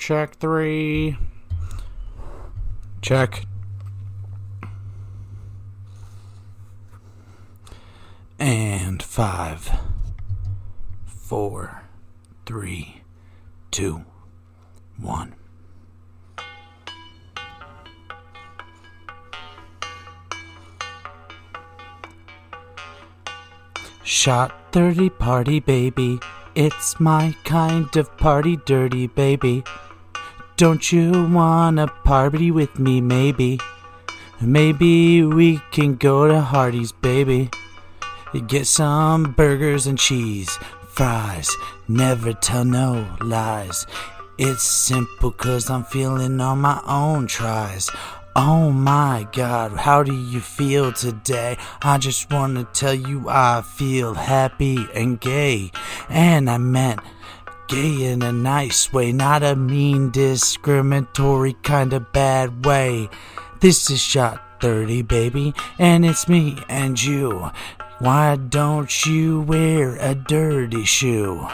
Check 3. Check. And 5, 4, 3, 2, 1. Shot 30 party, baby. It's my kind of party, dirty baby. Don't you wanna party with me, maybe? Maybe we can go to Hardee's, baby. Get some burgers and cheese, fries, never tell no lies. It's simple 'cause I'm feeling on my own tries. Oh my God, how do you feel today? I just want to tell you I feel happy and gay. And I meant gay in a nice way, not a mean, discriminatory kind of bad way. This is Shot 30, baby, and it's me and you. Why don't you wear a dirty shoe?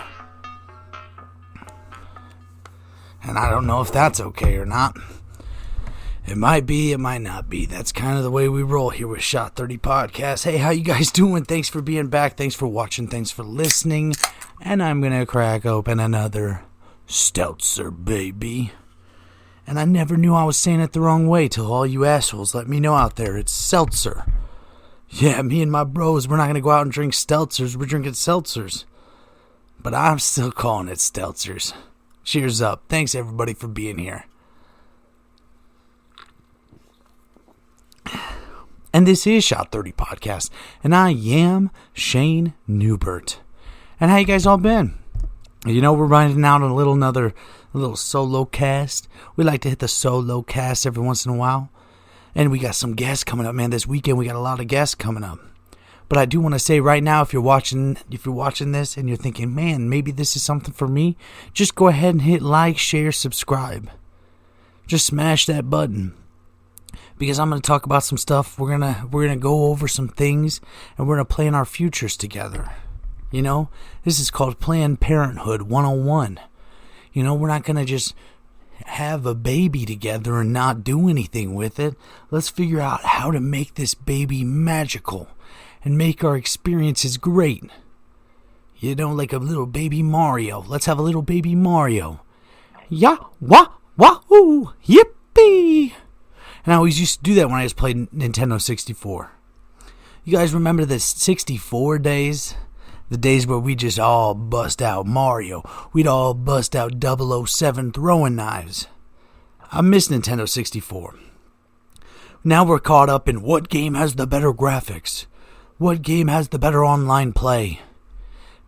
And I don't know if that's okay or not. It might be, it might not be. That's kind of the way we roll here with Shot 30 Podcast. Hey, how you guys doing? Thanks for being back. Thanks for watching. Thanks for listening. And I'm going to crack open another Stelzer, baby. And I never knew I was saying it the wrong way till all you assholes let me know out there. It's seltzer. Yeah, me and my bros, we're not going to go out and drink Stelzers. We're drinking seltzers. But I'm still calling it Stelzers. Cheers up. Thanks, everybody, for being here. And this is Shot 30 Podcast, and I am Shayne Neubert. And how you guys all been? You know, we're riding out on a little solo cast. We like to hit the solo cast every once in a while. And we got some guests coming up, man. This weekend we got a lot of guests coming up. But I do want to say right now, if you're watching this and you're thinking, man, maybe this is something for me, just go ahead and hit like, share, subscribe. Just smash that button. Because I'm going to talk about some stuff. We're gonna go over some things, and we're going to plan our futures together. You know, this is called Planned Parenthood 101. You know, we're not going to just have a baby together and not do anything with it. Let's figure out how to make this baby magical and make our experiences great. You know, like a little baby Mario. Let's have a little baby Mario. Yeah, wah, wahoo, yippee. And I always used to do that when I just played Nintendo 64. You guys remember the 64 days? The days where we just all bust out Mario. We'd all bust out 007 throwing knives. I miss Nintendo 64. Now we're caught up in what game has the better graphics? What game has the better online play?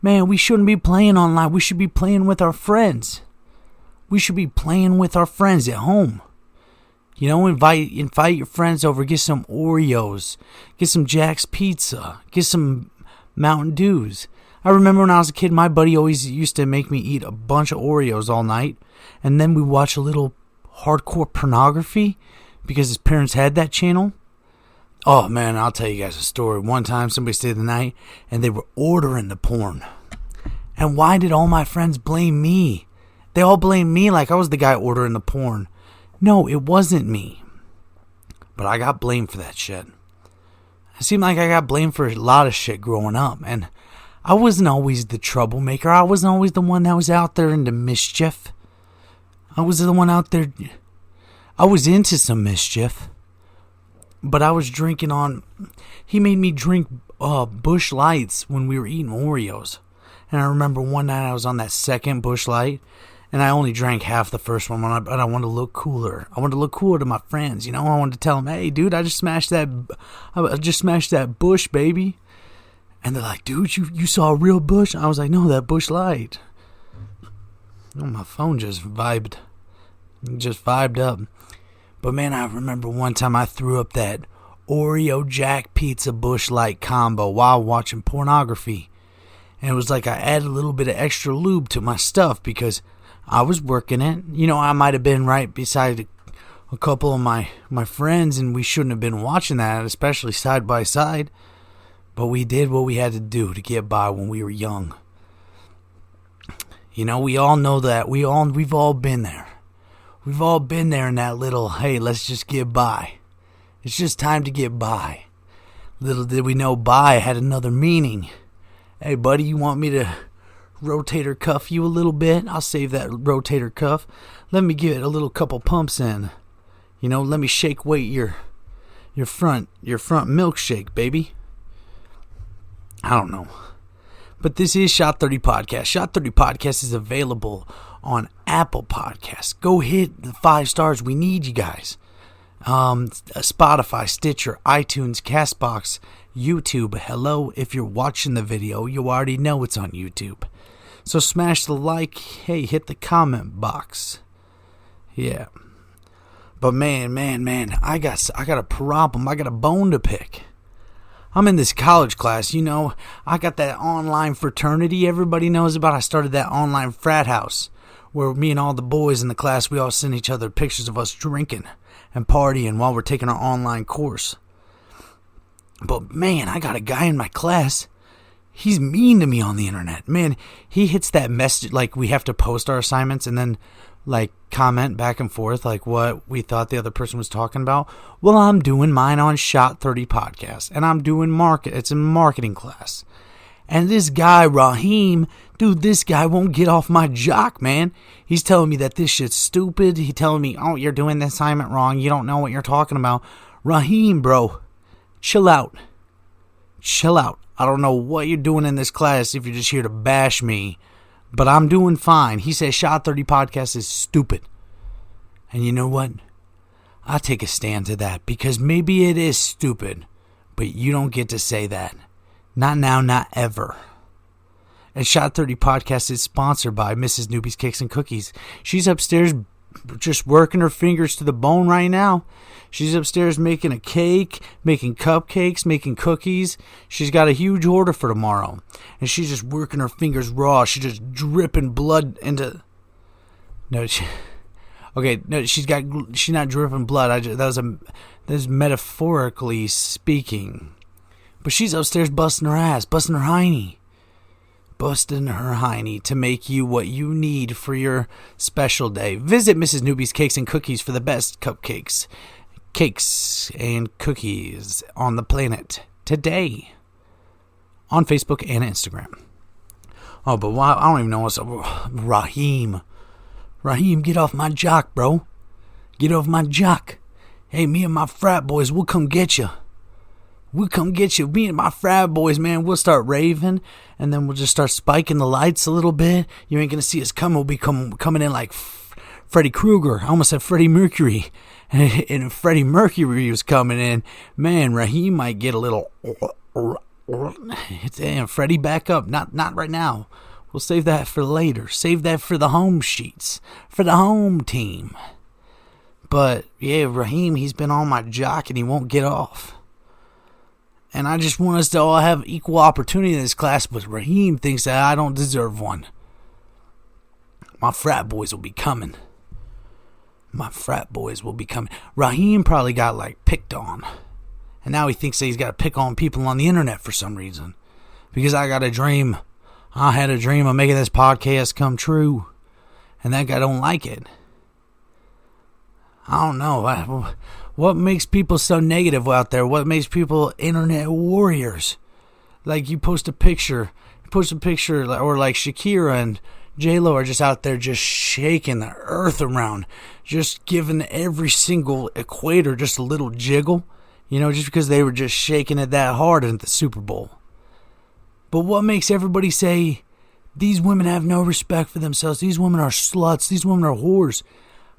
Man, we shouldn't be playing online. We should be playing with our friends. We should be playing with our friends at home. You know, invite your friends over, get some Oreos, get some Jack's Pizza, get some Mountain Dews. I remember when I was a kid, my buddy always used to make me eat a bunch of Oreos all night, and then we watch a little hardcore pornography because his parents had that channel. Oh man, I'll tell you guys a story. One time somebody stayed the night and they were ordering the porn. And why did all my friends blame me? They all blamed me like I was the guy ordering the porn. No, it wasn't me. But I got blamed for that shit. It seemed like I got blamed for a lot of shit growing up. And I wasn't always the troublemaker. I wasn't always the one that was out there into mischief. I was the one out there. I was into some mischief. But I was drinking on. He made me drink Busch Lights when we were eating Oreos. And I remember one night I was on that second Busch Light. And I only drank half the first one, but I wanted to look cooler. I wanted to look cooler to my friends, you know. I wanted to tell them, "Hey, dude, I just smashed that Busch, baby." And they're like, "Dude, you saw a real Busch?" I was like, "No, that Busch Light." Oh, my phone just vibed up. But man, I remember one time I threw up that Oreo Jack Pizza Busch Light combo while watching pornography, and it was like I added a little bit of extra lube to my stuff because I was working it. You know, I might have been right beside a couple of my friends, and we shouldn't have been watching that, especially side by side. But we did what we had to do to get by when we were young. You know, we all know that. We've all been there. We've all been there in that little, hey, let's just get by. It's just time to get by. Little did we know by had another meaning. Hey, buddy, you want me to rotator cuff you a little bit? I'll save that rotator cuff. Let me give it a little couple pumps in. Let me shake weight your front milkshake, baby. I don't know. But this is Shot 30 Podcast. Shot 30 Podcast is available on Apple Podcasts. Go hit the 5 stars. We need you guys. Spotify, Stitcher, iTunes, CastBox, YouTube. Hello, if you're watching the video, you already know it's on YouTube. So smash the like. Hey, hit the comment box. Yeah. But man, I got a problem. I got a bone to pick. I'm in this college class, I got that online fraternity everybody knows about. I started that online frat house where me and all the boys in the class, we all send each other pictures of us drinking and partying while we're taking our online course. But man, I got a guy in my class. He's mean to me on the internet. Man, he hits that message, like we have to post our assignments and then like comment back and forth like what we thought the other person was talking about. Well, I'm doing mine on Shot 30 Podcast, and I'm doing it's a marketing class. And this guy, Raheem, dude, this guy won't get off my jock, man. He's telling me that this shit's stupid. He's telling me, oh, you're doing the assignment wrong. You don't know what you're talking about. Raheem, bro, chill out. Chill out. I don't know what you're doing in this class if you're just here to bash me. But I'm doing fine. He says Shot 30 Podcast is stupid. And you know what? I take a stand to that because maybe it is stupid, but you don't get to say that. Not now, not ever. And Shot 30 Podcast is sponsored by Mrs. Newbie's Cakes and Cookies. She's upstairs just working her fingers to the bone right now. She's upstairs making a cake, making cupcakes, making cookies. She's got a huge order for tomorrow. And she's just working her fingers raw. She's just dripping blood into... she's not dripping blood. That was metaphorically speaking. But she's upstairs busting her ass, busting her hiney to make you what you need for your special day. Visit Mrs. Newbie's Cakes and Cookies for the best cupcakes, cakes, and cookies on the planet today on Facebook and Instagram. Oh, but why? I don't even know what's up. Raheem, get off my jock, bro. Get off my jock. Hey, me and my frat boys, we'll come get you. We'll come get you. Me and my frat boys, man, we'll start raving, and then we'll just start spiking the lights a little bit. You ain't going to see us come. We'll be coming in like Freddy Krueger. I almost said Freddie Mercury. And if Freddie Mercury was coming in, man, Raheem might get a little... Damn, Freddie, back up. Not right now. We'll save that for later. Save that for the home sheets. For the home team. But, yeah, Raheem, he's been on my jock, and he won't get off. And I just want us to all have equal opportunity in this class, but Raheem thinks that I don't deserve one. My frat boys will be coming. Raheem probably got, picked on. And now he thinks that he's got to pick on people on the internet for some reason. Because I got a dream. I had a dream of making this podcast come true. And that guy don't like it. I don't know. What makes people so negative out there? What makes people internet warriors? Like you post a picture, or like Shakira and J-Lo are just out there just shaking the earth around, just giving every single equator just a little jiggle, just because they were just shaking it that hard at the Super Bowl. But what makes everybody say, these women have no respect for themselves, these women are sluts, these women are whores?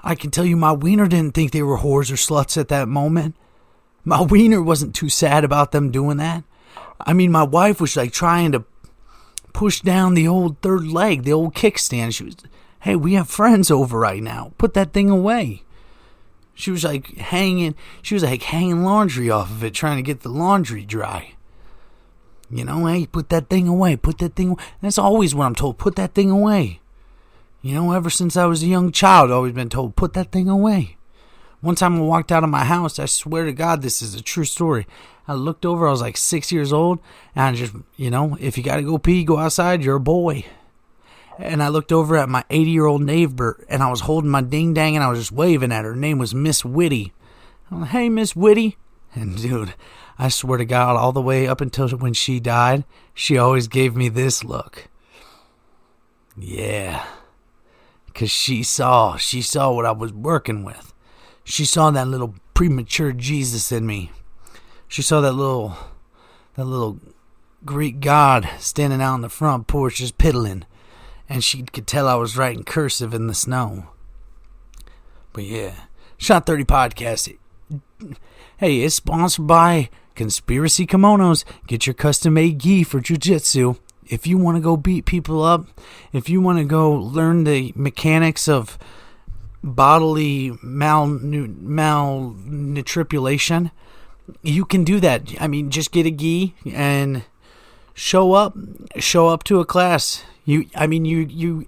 I can tell you my wiener didn't think they were whores or sluts at that moment. My wiener wasn't too sad about them doing that. I mean, my wife was trying to push down the old third leg, the old kickstand. She was, hey, we have friends over right now. Put that thing away. She was hanging laundry off of it, trying to get the laundry dry. Hey, put that thing away. And that's always what I'm told, put that thing away. Ever since I was a young child, I've always been told, put that thing away. One time I walked out of my house, I swear to God, this is a true story. I looked over, I was 6 years old, and I just, if you got to go pee, go outside, you're a boy. and I looked over at my 80-year-old neighbor, and I was holding my ding-dang, and I was just waving at her. Her name was Miss Whitty. I'm like, hey, Miss Whitty. And, dude, I swear to God, all the way up until when she died, she always gave me this look. Yeah. Because she saw what I was working with. She saw that little premature Jesus in me. She saw that little Greek god standing out on the front porch just piddling. And she could tell I was writing cursive in the snow. But yeah, Shot 30 Podcast. Hey, it's sponsored by Conspiracy Kimonos. Get your custom-made gi for jiu-jitsu. If you want to go beat people up, if you want to go learn the mechanics of bodily malnutrition, you can do that. I mean, just get a gi and show up to a class. You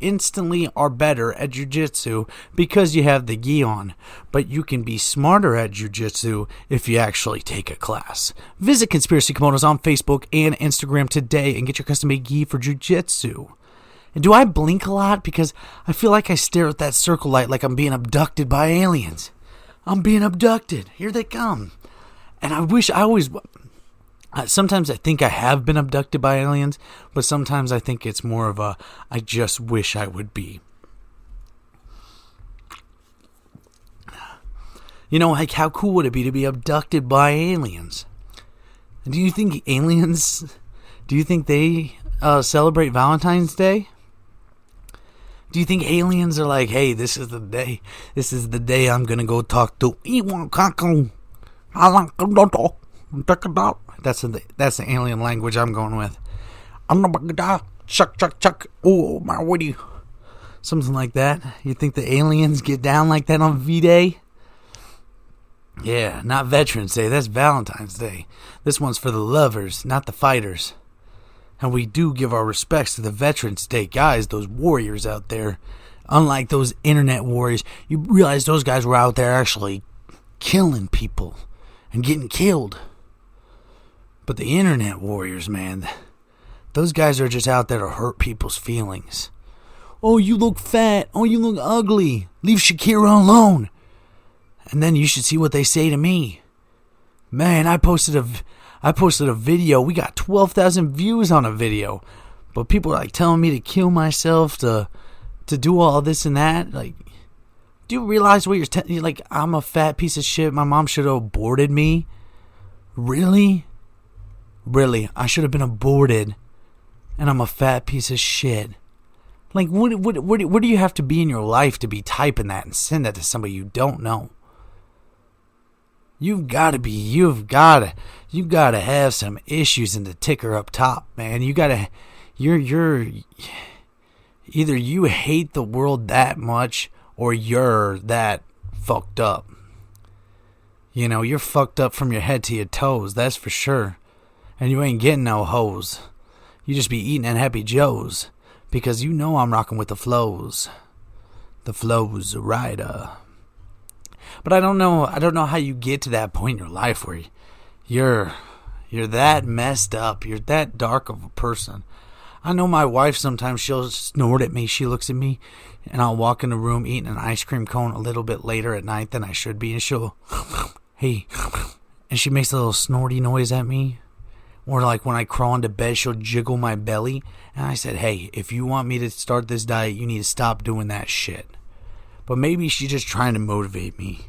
instantly are better at jiu-jitsu because you have the gi on. But you can be smarter at jiu-jitsu if you actually take a class. Visit Conspiracy Kimonos on Facebook and Instagram today and get your custom-made gi for jiu-jitsu. And do I blink a lot? Because I feel like I stare at that circle light like I'm being abducted by aliens. I'm being abducted. Here they come. And sometimes I think I have been abducted by aliens, but sometimes I think it's more of a, I just wish I would be. You know, like, how cool would it be to be abducted by aliens? Do you think they celebrate Valentine's Day? Do you think aliens are like, hey, this is the day I'm going to go talk to Iwan Kako. That's the alien language I'm going with. Chuck. Oh, my Woody. Something like that. You think the aliens get down like that on V-Day? Yeah, not Veterans Day. That's Valentine's Day. This one's for the lovers, not the fighters. And we do give our respects to the Veterans Day guys, those warriors out there. Unlike those internet warriors, you realize those guys were out there actually killing people and getting killed. But the internet warriors, man, those guys are just out there to hurt people's feelings. Oh, you look fat. Oh, you look ugly. Leave Shakira alone. And then you should see what they say to me. Man, I posted a video. We got 12,000 views on a video. But people are like telling me to kill myself, to do all this and that. Like, do you realize what you're like, I'm a fat piece of shit. My mom should have aborted me. Really? Really? I should have been aborted. And I'm a fat piece of shit. Like, what do you have to be in your life to be typing that and send that to somebody you don't know? You've got to have some issues in the ticker up top, man. You're either you hate the world that much or you're that fucked up. You know, you're fucked up from your head to your toes, that's for sure. And you ain't getting no hoes. You just be eating at Happy Joe's because you know I'm rocking with the flows. The flows rider. But I don't know how you get to that point in your life where you're that messed up. You're that dark of a person. I know my wife sometimes she'll snort at me. She looks at me and I'll walk in the room eating an ice cream cone a little bit later at night than I should be. And she'll, hey, and she makes a little snorty noise at me. Or like when I crawl into bed, she'll jiggle my belly. And I said, hey, if you want me to start this diet, you need to stop doing that shit. But maybe she's just trying to motivate me.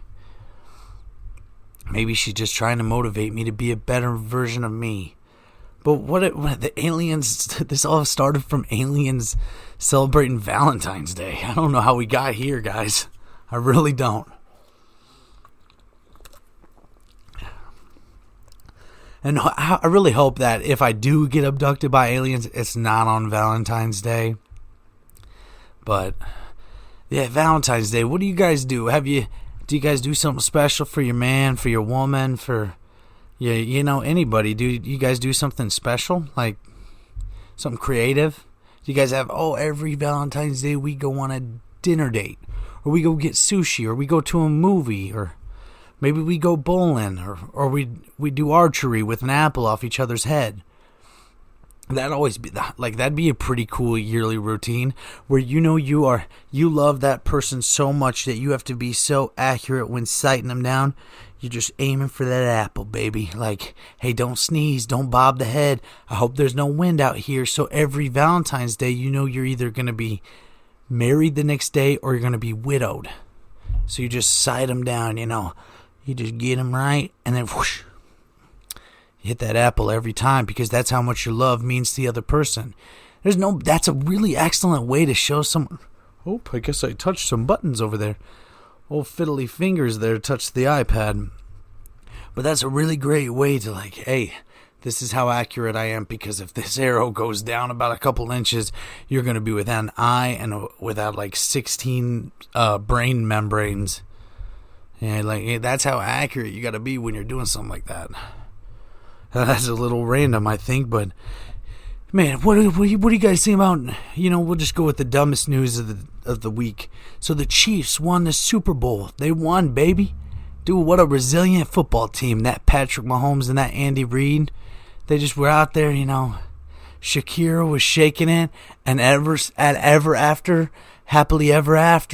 Maybe she's just trying to motivate me to be a better version of me. But what the aliens, this all started from aliens celebrating Valentine's Day. I don't know how we got here, guys. I really don't. And I really hope that if I do get abducted by aliens, it's not on Valentine's Day. But yeah, Valentine's Day. What do you guys do? Do you guys do something special for your man, for your woman, for anybody? Do you guys do something special, like something creative? Do you guys have every Valentine's Day we go on a dinner date, or we go get sushi, or we go to a movie, or maybe we go bowling, or we do archery with an apple off each other's head. that'd be a pretty cool yearly routine where you love that person so much that you have to be so accurate when sighting them down. You're just aiming for that apple, baby. Like, hey, don't sneeze, don't bob the head. I hope there's no wind out here. So every Valentine's Day, you're either going to be married the next day or you're going to be widowed. So you just sight them down, You just get them right and then whoosh. Hit that apple every time because that's how much your love means to the other person. That's a really excellent way to show someone. Oh, I guess I touched some buttons over there. Old fiddly fingers there touched the iPad. But that's a really great way to hey, this is how accurate I am because if this arrow goes down about a couple inches, you're going to be without an eye and without 16 brain membranes. Yeah, that's how accurate you got to be when you're doing something like that. That's a little random, I think, but man, what do you guys think about? We'll just go with the dumbest news of the week. So the Chiefs won the Super Bowl. They won, baby. Dude, what a resilient football team. That Patrick Mahomes and that Andy Reid. They just were out there, Shakira was shaking it, and happily ever after,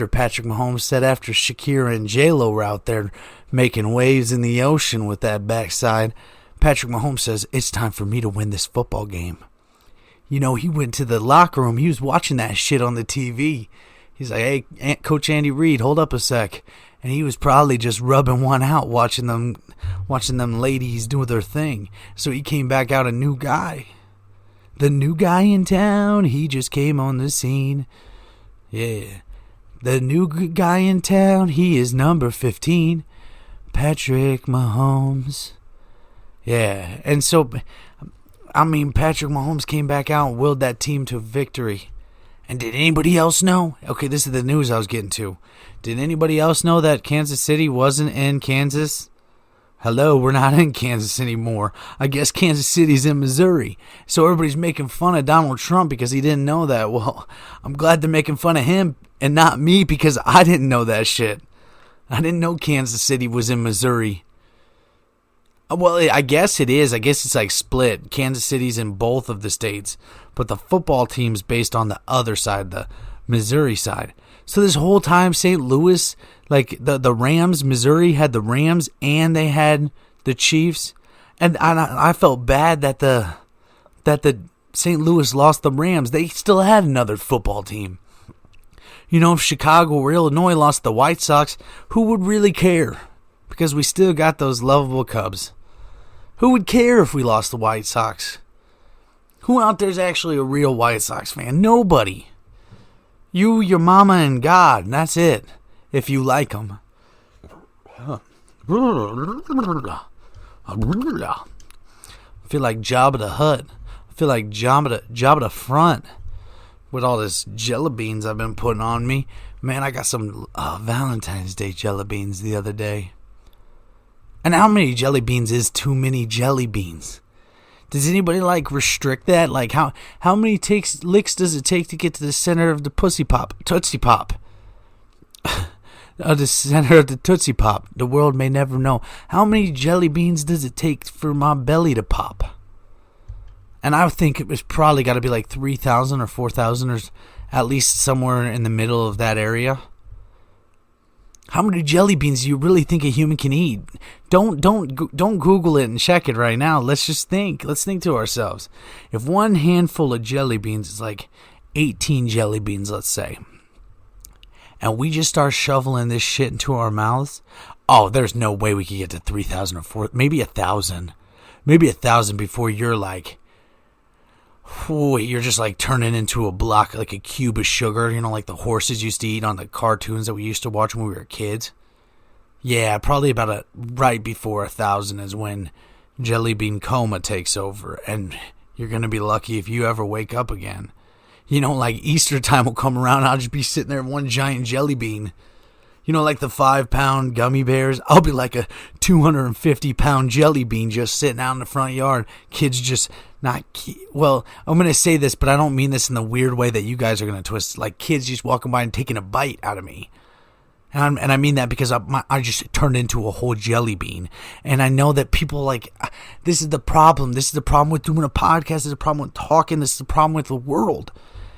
Patrick Mahomes said after Shakira and J-Lo were out there making waves in the ocean with that backside. Patrick Mahomes says, it's time for me to win this football game. He went to the locker room. He was watching that shit on the TV. He's like, hey, Coach Andy Reid, hold up a sec. And he was probably just rubbing one out, watching them ladies do their thing. So he came back out a new guy. The new guy in town, he just came on the scene. Yeah. The new guy in town, he is number 15. Patrick Mahomes. Yeah, and so, Patrick Mahomes came back out and willed that team to victory. And did anybody else know? Okay, this is the news I was getting to. Did anybody else know that Kansas City wasn't in Kansas? Hello, we're not in Kansas anymore. I guess Kansas City's in Missouri. So everybody's making fun of Donald Trump because he didn't know that. Well, I'm glad they're making fun of him and not me because I didn't know that shit. I didn't know Kansas City was in Missouri. Well, I guess it is. I guess it's split. Kansas City's in both of the states, but the football team's based on the other side, the Missouri side. So this whole time, St. Louis, the Rams, Missouri had the Rams and they had the Chiefs, and I felt bad that the St. Louis lost the Rams. They still had another football team. If Chicago or Illinois lost the White Sox, who would really care? Because we still got those lovable Cubs. Who would care if we lost the White Sox? Who out there is actually a real White Sox fan? Nobody. You, your mama, and God. And that's it. If you like them. I feel like Jabba the Hutt. I feel like Jabba the Front. With all this jelly beans I've been putting on me. Man, I got some Valentine's Day jelly beans the other day. And how many jelly beans is too many jelly beans? Does anybody restrict that? How many licks does it take to get to the center of the Tootsie Pop? The center of the Tootsie Pop. The world may never know. How many jelly beans does it take for my belly to pop? And I think it was probably got to be 3,000 or 4,000 or at least somewhere in the middle of that area. How many jelly beans do you really think a human can eat? Don't Google it and check it right now. Let's just think. Let's think to ourselves. If one handful of jelly beans is 18 jelly beans, let's say, and we just start shoveling this shit into our mouths, there's no way we could get to 3,000 or 4,000, maybe 1,000. Maybe 1,000 before you're you're just turning into a block, a cube of sugar, like the horses used to eat on the cartoons that we used to watch when we were kids. Yeah, probably about right before 1,000 is when jelly bean coma takes over, and you're going to be lucky if you ever wake up again. Easter time will come around, I'll just be sitting there with one giant jelly bean. The 5-pound gummy bears. I'll be a 250-pound jelly bean just sitting out in the front yard. Kids just I'm going to say this, but I don't mean this in the weird way that you guys are going to twist. Kids just walking by and taking a bite out of me. And I mean that because I just turned into a whole jelly bean. And I know that people like, this is the problem. This is the problem with doing a podcast. This is the problem with talking. This is the problem with the world.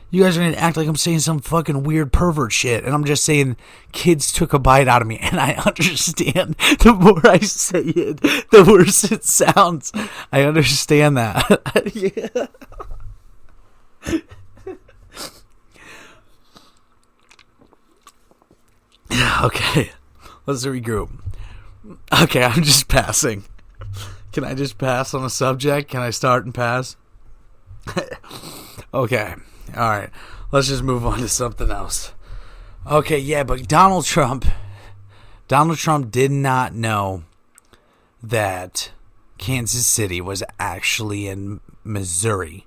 You guys are going to act like I'm saying some fucking weird pervert shit. And I'm just saying kids took a bite out of me. And I understand. The more I say it, the worse it sounds. I understand that. Yeah. Okay, let's regroup. Okay, I'm just passing. Can I just pass on a subject? Can I start and pass? Okay, alright. Let's just move on to something else. Okay, yeah, but Donald Trump did not know that Kansas City was actually in Missouri.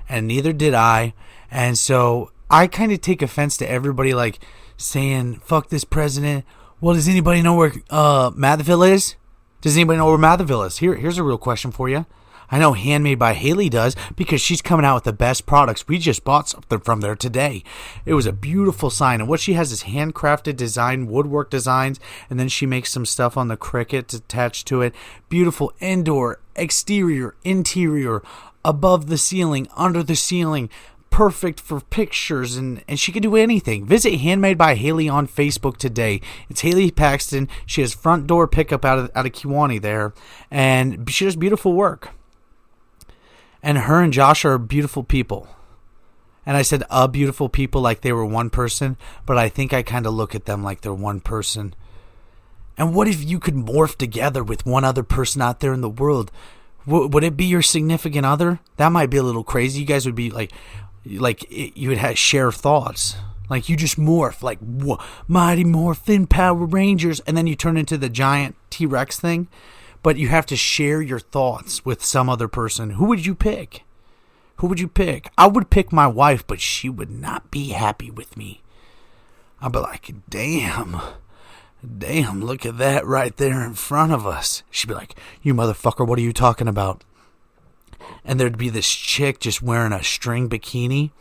And neither did I. And so I kind of take offense to everybody like saying, fuck this president. Well, does anybody know where Matherville is? Does anybody know where Matherville is? Here's a real question for you. I know Handmade by Haley does because she's coming out with the best products. We just bought something from there today. It was a beautiful sign. And what she has is handcrafted design, woodwork designs, and then she makes some stuff on the Cricut attached to it. Beautiful indoor, exterior, interior, above the ceiling, under the ceiling. Perfect for pictures, and she can do anything. Visit Handmade by Haley on Facebook today. It's Haley Paxton. She has front door pickup out of Kewanee there, and she does beautiful work. And her and Josh are beautiful people. And I said beautiful people like they were one person, but I think I kind of look at them like they're one person. And what if you could morph together with one other person out there in the world? Would it be your significant other? That might be a little crazy. You guys would be like you would have share thoughts. Like you just morph, like Mighty Morphin Power Rangers, and then you turn into the giant T-Rex thing. But you have to share your thoughts with some other person. Who would you pick? Who would you pick? I would pick my wife, but she would not be happy with me. I'd be like, damn, look at that right there in front of us. She'd be like, you motherfucker, what are you talking about? And there'd be this chick just wearing a string bikini,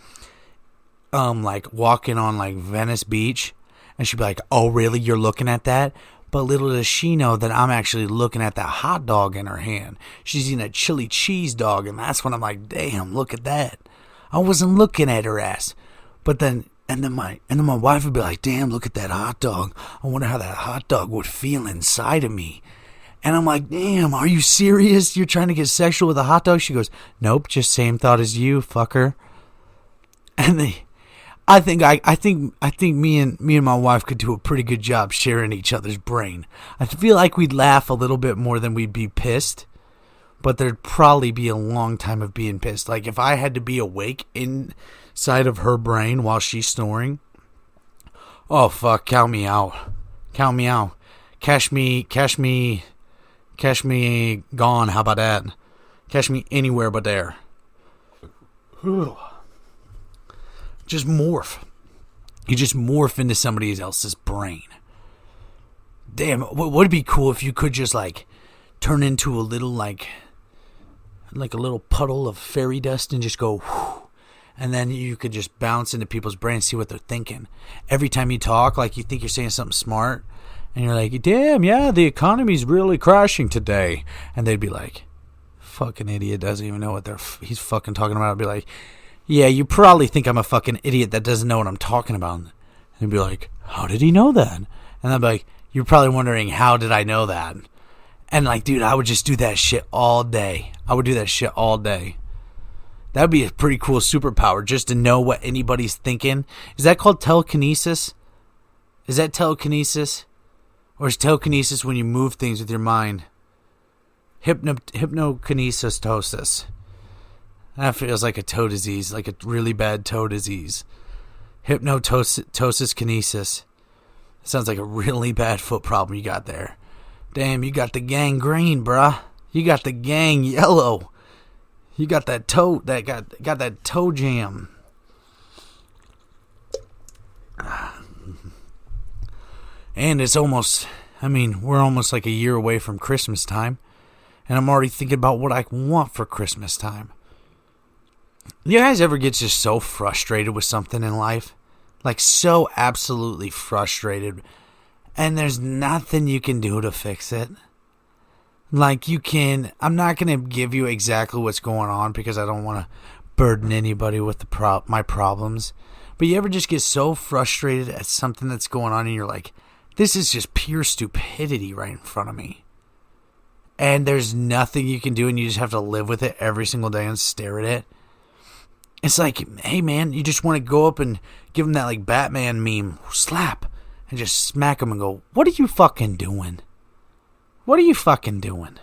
like walking on like Venice Beach. And she'd be like, oh, really? You're looking at that? But little does she know that I'm actually looking at that hot dog in her hand. She's eating a chili cheese dog. And that's when I'm like, damn, look at that. I wasn't looking at her ass. But then my wife would be like, damn, look at that hot dog. I wonder how that hot dog would feel inside of me. And I'm like, damn, are you serious? You're trying to get sexual with a hot dog? She goes, nope, just same thought as you, fucker. And I think me and my wife could do a pretty good job sharing each other's brain. I feel like we'd laugh a little bit more than we'd be pissed, but there'd probably be a long time of being pissed. Like if I had to be awake inside of her brain while she's snoring, oh fuck, count me out. Cash me gone, how about that? Cash me anywhere but there. Just morph. You just morph into somebody else's brain. Damn, would it be cool if you could just like turn into a little like a little puddle of fairy dust and just go whoo, and then you could just bounce into people's brains, see what they're thinking. Every time you talk, like you think you're saying something smart, and you're like, damn, yeah, the economy's really crashing today. And they'd be like, fucking idiot, doesn't even know what he's fucking talking about. I'd be like, yeah, you probably think I'm a fucking idiot that doesn't know what I'm talking about. And they'd be like, how did he know that? And I'd be like, you're probably wondering, how did I know that? And like, dude, I would just do that shit all day. That would be a pretty cool superpower, just to know what anybody's thinking. Is that called telekinesis? Is that telekinesis? Or is telekinesis when you move things with your mind? Hypnokinesis. That feels like a toe disease, like a really bad toe disease. Hypnotosis kinesis. Sounds like a really bad foot problem you got there. Damn, you got the gangrene, bruh. You got the gang yellow. You got that toe, got that toe jam. And it's almost, we're almost like a year away from Christmas time. And I'm already thinking about what I want for Christmas time. You guys ever get just so frustrated with something in life? Like so absolutely frustrated. And there's nothing you can do to fix it. Like I'm not going to give you exactly what's going on because I don't want to burden anybody with my problems. But you ever just get so frustrated at something that's going on and you're like, this is just pure stupidity right in front of me. And there's nothing you can do and you just have to live with it every single day and stare at it. It's like, hey man, you just want to go up and give them that like Batman meme, slap, and just smack them and go, what are you fucking doing? What are you fucking doing?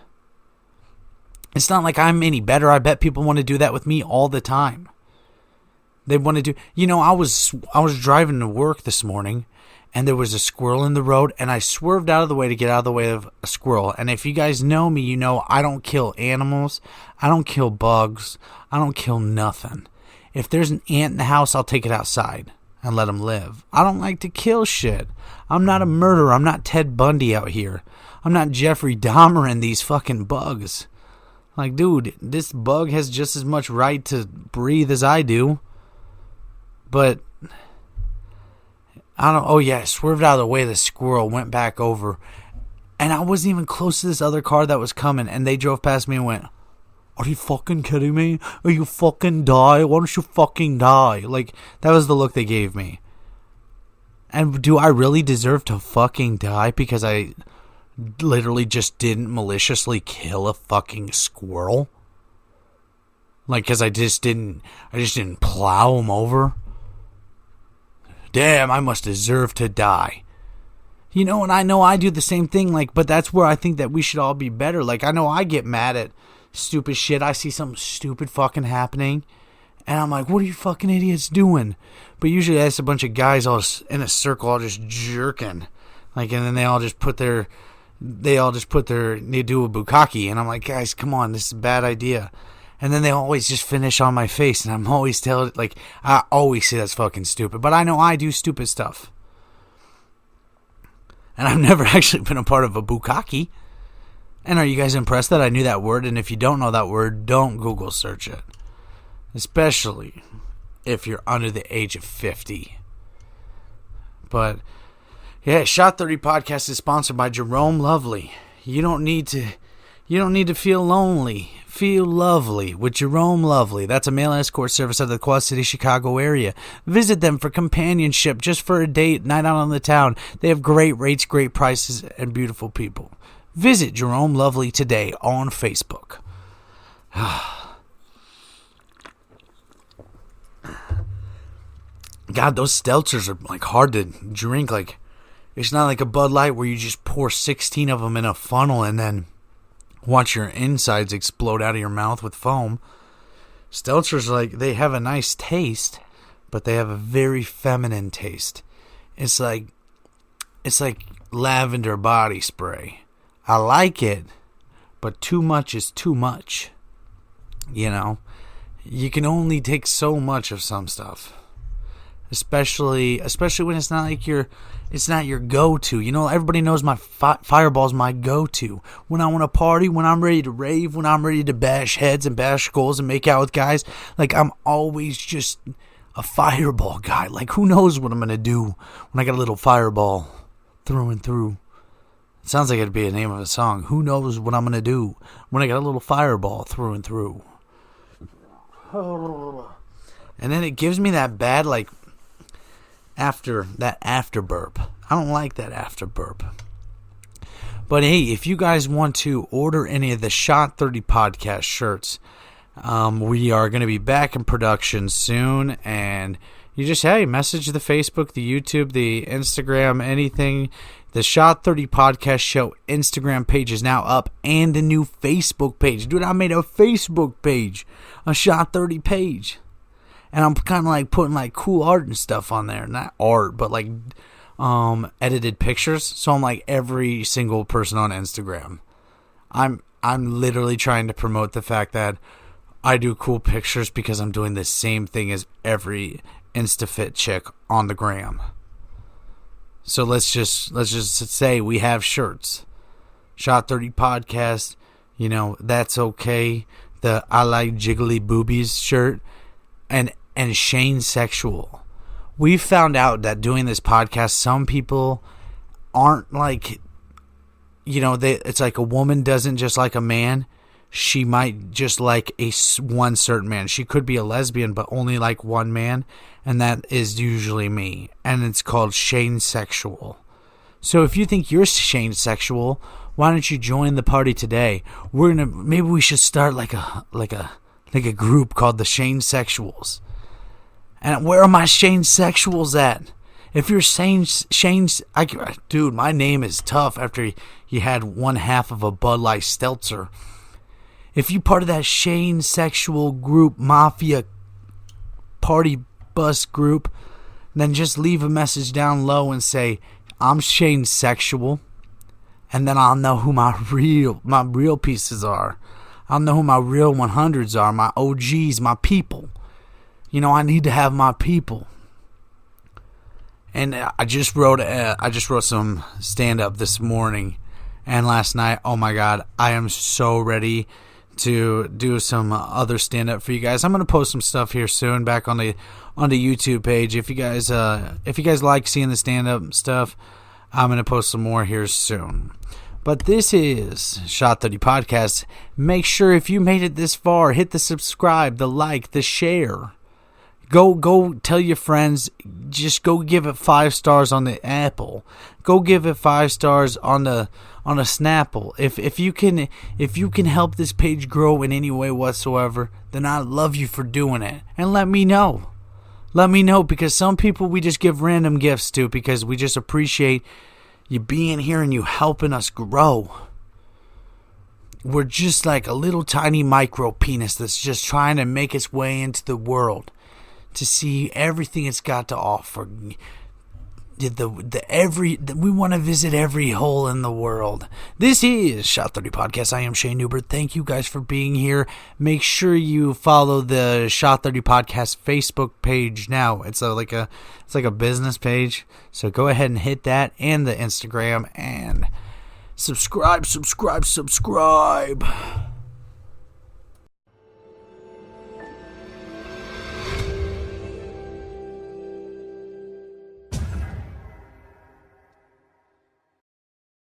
It's not like I'm any better. I bet people want to do that with me all the time. They want to do... I was driving to work this morning, and there was a squirrel in the road, and I swerved out of the way to get out of the way of a squirrel. And if you guys know me, you know I don't kill animals. I don't kill bugs. I don't kill nothing. If there's an ant in the house, I'll take it outside and let them live. I don't like to kill shit. I'm not a murderer. I'm not Ted Bundy out here. I'm not Jeffrey Dahmer in these fucking bugs. Like, dude, this bug has just as much right to breathe as I do. But, I don't... Oh, yeah, I swerved out of the way. The squirrel went back over. And I wasn't even close to this other car that was coming. And they drove past me and went, are you fucking kidding me? Are you fucking die? Why don't you fucking die? Like, that was the look they gave me. And do I really deserve to fucking die because I literally just didn't maliciously kill a fucking squirrel? Like, because I just didn't plow him over? Damn, I must deserve to die. And I know I do the same thing, like, but that's where I think that we should all be better. Like, I know I get mad at stupid shit. I see something stupid fucking happening, and I'm like, what are you fucking idiots doing? But usually that's a bunch of guys all just in a circle, all just jerking. Like, and then they do a bukkake, and I'm like, guys, come on, this is a bad idea. And then they always just finish on my face, and I'm always I always say that's fucking stupid. But I know I do stupid stuff. And I've never actually been a part of a bukkake. And are you guys impressed that I knew that word? And if you don't know that word, don't Google search it. Especially if you're under the age of 50. But, yeah, Shot 30 Podcast is sponsored by Jerome Lovely. You don't need to feel lonely. Feel lovely with Jerome Lovely. That's a male escort service out of the Quad City, Chicago area. Visit them for companionship, just for a date, night out on the town. They have great rates, great prices, and beautiful people. Visit Jerome Lovely today on Facebook. God, those seltzers are like hard to drink. Like, it's not like a Bud Light where you just pour 16 of them in a funnel and then watch your insides explode out of your mouth with foam. Seltzers, like, they have a nice taste, but they have a very feminine taste. It's like lavender body spray. I like it, but too much is too much. You can only take so much of some stuff. Especially when it's not your go-to. Everybody knows my Fireball's my go-to. When I want to party, when I'm ready to rave, when I'm ready to bash heads and bash skulls and make out with guys, like, I'm always just a Fireball guy. Like, who knows what I'm going to do when I got a little Fireball through and through. It sounds like it'd be a name of a song. Who knows what I'm going to do when I got a little Fireball through and through. And then it gives me that bad, like, after burp. I don't like that after burp. But hey, if you guys want to order any of the Shot 30 Podcast shirts, we are going to be back in production soon, and you just, message the Facebook, the YouTube, the Instagram, anything. The Shot 30 Podcast Show Instagram page is now up, and a new Facebook page. Dude, I made a Facebook page, a Shot 30 page. And I'm kind of like putting like cool art and stuff on there. Not art, but like edited pictures. So I'm like every single person on Instagram. I'm literally trying to promote the fact that I do cool pictures because I'm doing the same thing as every InstaFit chick on the gram. So let's just say we have shirts. Shot 30 Podcast, that's okay. The I Like Jiggly Boobies shirt. And Shayne Sexual. We found out that doing this podcast, some people aren't like, it's like a woman doesn't just like a man. She might just like one certain man. She could be a lesbian, but only like one man, and that is usually me. And it's called Shayne Sexual. So if you think you're Shayne Sexual, why don't you join the party today? Maybe we should start like a group called the Shayne Sexuals. And where are my Shayne Sexuals at? If you're Shayne's, dude, my name is tough after you had one half of a Bud Light Seltzer. If you part of that Shayne Sexual group, mafia party bus group, then just leave a message down low and say, I'm Shayne Sexual. And then I'll know who my real pieces are. I'll know who my real 100s are, my OGs, my people. I need to have my people. And I just wrote some stand-up this morning and last night. Oh my God, I am so ready to do some other stand-up for you guys. I'm gonna post some stuff here soon back on the YouTube page. If you guys like seeing the stand-up stuff, I'm gonna post some more here soon. But this is Shot 30 Podcast. Make sure if you made it this far, hit the subscribe, the like, the share. Go tell your friends. Just go give it 5 stars on the Apple. Go give it 5 stars on a Snapple. If you can help this page grow in any way whatsoever, then I love you for doing it. And let me know. Let me know, because some people we just give random gifts to because we just appreciate you being here and you helping us grow. We're just like a little tiny micro penis that's just trying to make its way into the world to see everything it's got to offer. We want to visit every hole in the world. This is Shot 30 Podcast. I am Shayne Neubert. Thank you guys for being here. Make sure you follow the Shot 30 Podcast Facebook page now. It's like a business page. So go ahead and hit that, and the Instagram, and subscribe.